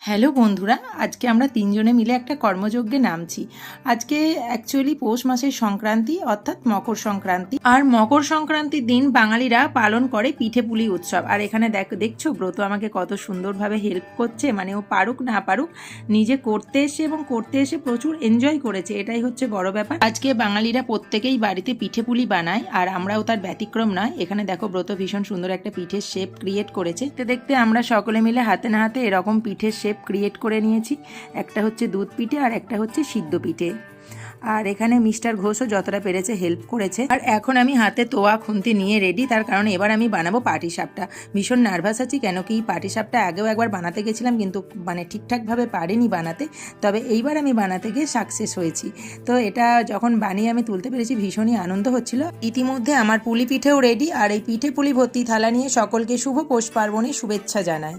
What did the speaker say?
Hello বন্ধুরা, আজকে আমরা তিনজনে মিলে একটা কর্মযজ্ঞে নামছি। আজকে অ্যাকচুয়ালি পৌষ মাসের সংক্রান্তি অর্থাৎ মকর সংক্রান্তি। আর মকর সংক্রান্তির দিন বাঙালিরা পালন করে পিঠেপুলি উৎসব। আর এখানে দেখছো ব্রত আমাকে কত সুন্দরভাবে হেল্প করছে, মানে ও পারুক না পারুক নিজে করতে এসে এবং করতে এসে প্রচুর এনজয় করেছে, এটাই হচ্ছে বড় ব্যাপার। আজকে বাঙালিরা প্রত্যেকেই বাড়িতে পিঠেপুলি বানায় আর আমরাও তার ব্যতিক্রম নয়। এখানে দেখো ব্রত ভীষণ সুন্দর একটা পিঠের শেপ ক্রিয়েট করেছে। দেখতে দেখতে আমরা সকলে মিলে হাতে না হাতে এরকম পিঠের শেপ ক্রিয়েট করে নিয়েছি। একটা হচ্ছে দুধ পিঠে আর একটা হচ্ছে সিদ্ধ পিঠে। আর এখানে মিস্টার ঘোষও যতটা পেরেছে হেল্প করেছে। আর এখন আমি হাতে তোয়া খুন্তি নিয়ে রেডি, তার কারণ এবার আমি বানাবো পাটিসাপটা। ভীষণ নার্ভাস আছি, কেন কি পাটিসাপটা আগেও একবার বানাতে গেছিলাম কিন্তু মানে ঠিকঠাকভাবে পারিনি বানাতে, তবে এইবার আমি বানাতে গিয়ে সাকসেস হয়েছি। তো এটা যখন বানিয়ে আমি তুলতে পেরেছি ভীষণই আনন্দ হচ্ছিল। ইতিমধ্যে আমার পুলি পিঠেও রেডি, আর এই পিঠে পুলি ভর্তি থালা নিয়ে সকলকে শুভ পৌষ পার্বণে শুভেচ্ছা জানাই।